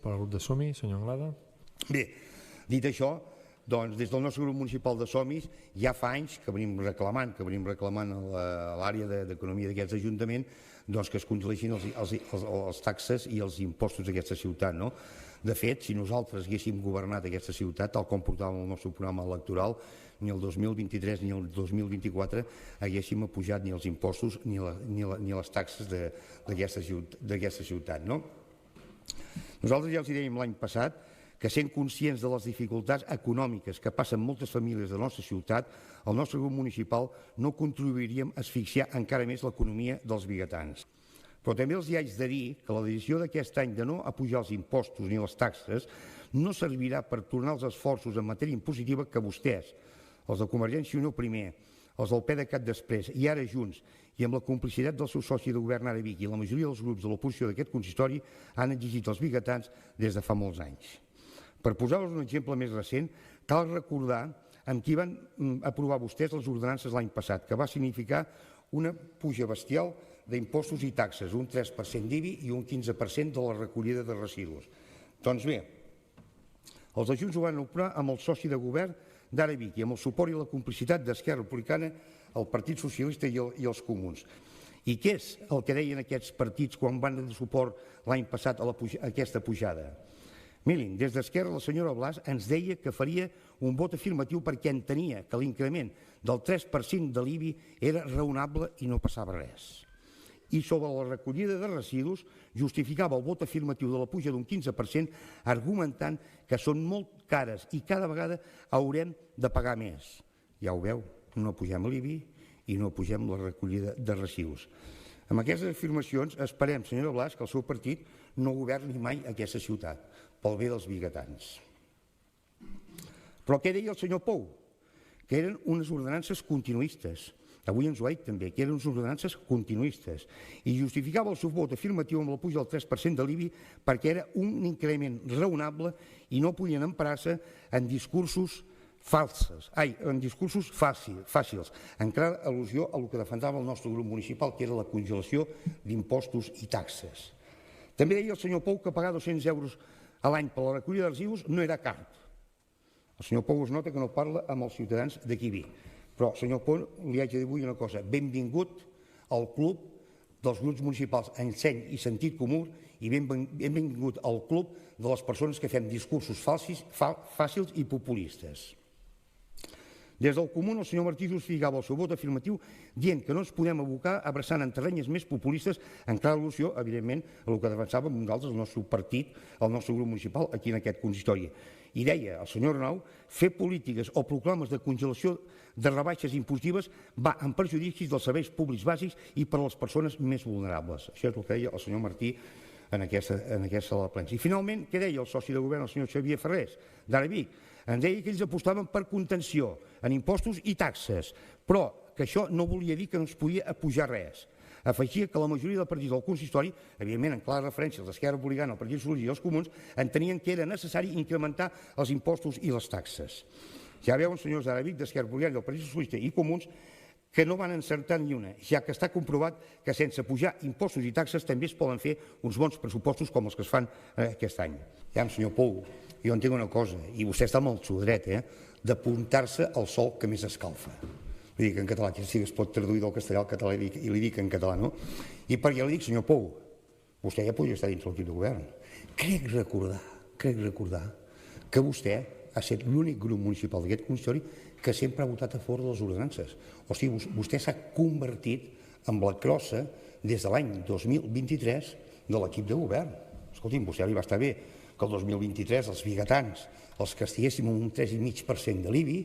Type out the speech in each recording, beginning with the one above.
Pel grup de Somi, senyor Anglada. Bé, dit això, doncs des del nostre grup municipal de Somis ja fa anys que venim reclamant a l'àrea d'economia d'aquest ajuntament doncs que es congeleixin els taxes i els impostos d'aquesta ciutat, no? De fet, si nosaltres haguéssim governat aquesta ciutat, tal com portàvem el nostre programa electoral, ni el 2023 ni el 2024 haguéssim apujat ni els impostos ni les taxes d'aquesta ciutat, no? Nosaltres ja els dèiem l'any passat que sent conscients de les dificultats econòmiques que passen moltes famílies de la nostra ciutat, el nostre grup municipal no contribuiríem a asfixiar encara més l'economia dels biguetans. Però també els haig de dir que la decisió d'aquest any de no apujar els impostos ni les taxes no servirà per tornar els esforços en matèria impositiva que vostès, els de Convergència i Unió primer, els del PDeCAT després i ara Junts, i amb la complicitat del seu soci de govern ara Vic i la majoria dels grups de l'oposició d'aquest consistori han exigit als biguetans des de fa molts anys. Per posar-vos un exemple més recent, cal recordar amb qui van aprovar vostès les ordenances l'any passat, que va significar una puja bestial d'impostos i taxes, un 3% d'IBI i un 15% de la recollida de residus. Doncs bé, els de Junts ho van aprovar amb el soci de govern d'ara Vic i amb el suport i la complicitat d'Esquerra Republicana, el Partit Socialista i els Comuns. I què és el que deien aquests partits quan van donar suport l'any passat a aquesta pujada? Mirin, des d'Esquerra la senyora Blas ens deia que faria un vot afirmatiu perquè entenia que l'increment del 3% de l'IBI era raonable i no passava res. I sobre la recollida de residus justificava el vot afirmatiu de la puja d'un 15% argumentant que són molt cares i cada vegada haurem de pagar més. Ja ho veu, no pugem l'IBI i no pugem la recollida de residus. Amb aquestes afirmacions esperem, senyora Blas, que el seu partit no governi mai aquesta ciutat, pel bé dels biguetans. Però què deia el senyor Pou? Que eren unes ordenances continuistes. Avui ens ho ha dit també, que eren unes ordenances continuistes. I justificava el seu vot afirmatiu amb la puja del 3% de l'IBI perquè era un increment raonable i no podien emparar-se en discursos fàcils, en clara al·lusió a el que defensava el nostre grup municipal, que era la congelació d'impostos i taxes. També deia el senyor Pou que pagar 200 euros a l'any per la recollida de residus no era car. El senyor Pou es nota que no parla amb els ciutadans d'aquí Vic. Però, senyor Pou, li haig de dir avui una cosa. Benvingut al club dels grups municipals en seny i sentit comú i benvingut al club de les persones que fem discursos fàcils i populistes. Des del Comú, el senyor Martí justificava el seu vot afirmatiu dient que no ens podem abocar abraçant en terrenyes més populistes en clara al·lusió, evidentment, a el que defensàvem nosaltres, el nostre partit, el nostre grup municipal, aquí en aquest consistori. I deia el senyor Arnau, fer polítiques o proclames de congelació de rebaixes impositives va en perjudicis dels serveis públics bàsics i per a les persones més vulnerables. Això és el que deia el senyor Martí en aquesta sala de plens. I finalment, què deia el soci de govern, el senyor Xavier Ferrés, d'ara Vic? Ens deia que ells apostaven per contenció en impostos i taxes, però que això no volia dir que no es podia apujar res. Afegia que la majoria del partit del consistori, evidentment en clara referència als d'Esquerra Republicana, el Partit Socialista i els Comuns, entenien que era necessari incrementar els impostos i les taxes. Ja veuen, senyors d'ara Vic, d'Esquerra Republicana, del Partit Socialista i Comuns, que no van encertar ni una, ja que està comprovat que sense pujar impostos i taxes també es poden fer uns bons pressupostos com els que es fan aquest any. Ja, senyor Pou, jo entenc una cosa, i vostè està amb el seu dret, d'apuntar-se al sol que més escalfa. Li dic en català, que sí que es pot traduir del castellà al català i li dic en català, no? I per què li dic, senyor Pou, vostè ja podria estar dins l'equip de govern. Crec recordar que vostè ha estat l'únic grup municipal d'aquest consistori que sempre ha votat a favor de les ordenances. O sigui, vostè s'ha convertit en la crossa des de l'any 2023 de l'equip de govern. Escolti'm, vostè li va estar bé que el 2023 els biguetans els castiguéssim amb un 3,5% de l'IBI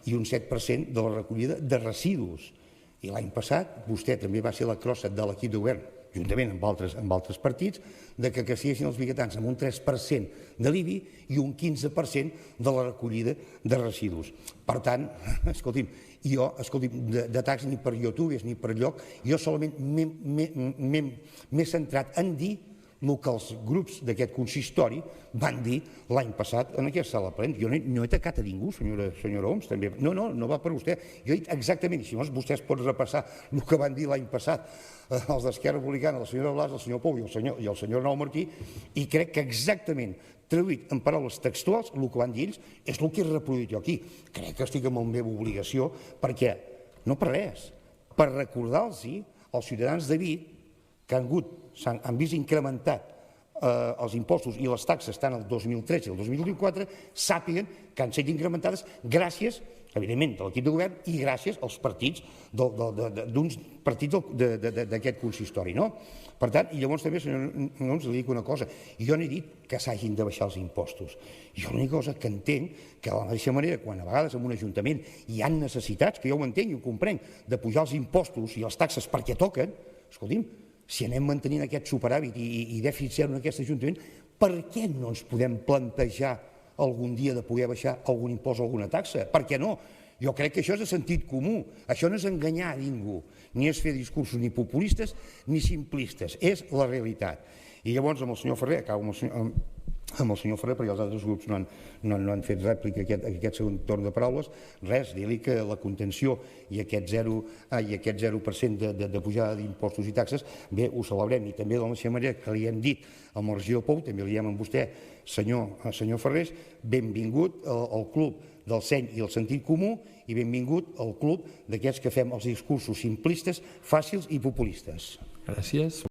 i un 7% de la recollida de residus. I l'any passat vostè també va ser la crossa de l'equip de govern, juntament amb altres partits, que castiguessin els biguetans amb un 3% de l'IBI i un 15% de la recollida de residus. Per tant, escolti'm, de taxes ni per youtubers ni per lloc, jo solament m'he centrat en dir el que els grups d'aquest consistori van dir l'any passat en aquesta sala plena. Jo no he atacat a ningú, senyora Homs, també. No va per vostè. Jo he dit exactament, si vostè es pot repassar el que van dir l'any passat els d'Esquerra Republicana, la senyora Blas, el senyor Pou i el senyor Arnau Martí, i crec que exactament, traduït en paraules textuals, el que van dir ells és el que he reproduït jo aquí. Crec que estic en la meva obligació, perquè, no per res, per recordar-los als ciutadans de Vic que han vist incrementat els impostos i les taxes tant el 2013 i el 2024, sàpiguen que han estat incrementades gràcies, evidentment, de l'equip de govern i gràcies als partits d'uns partits d'aquest consistori. Per tant, i llavors també, senyor Homs, li dic una cosa, jo no he dit que s'hagin de baixar els impostos. Jo l'única cosa que entenc que de la mateixa manera, quan a vegades en un ajuntament hi ha necessitats, que jo ho entenc i ho comprenc, de pujar els impostos i les taxes perquè toquen, escolti'm, si anem mantenint aquest superàvit i dèficit zero en aquest ajuntament, per què no ens podem plantejar algun dia de poder baixar algun impost o alguna taxa? Per què no? Jo crec que això és de sentit comú, això no és enganyar a ningú, ni és fer discursos ni populistes ni simplistes, és la realitat. I llavors amb el senyor Ferrer, acabo amb el senyor Ferrer, perquè els altres grups no han fet rèplica a aquest segon torn de paraules, res, dir-li que la contenció i aquest 0% de pujada d'impostos i taxes, bé, ho celebrem, i també de la mateixa manera que li hem dit al regidor Pou, també li diem a vostè, senyor Ferrés, benvingut al club del seny i el sentit comú i benvingut al club d'aquests que fem els discursos simplistes, fàcils i populistes. Gràcies.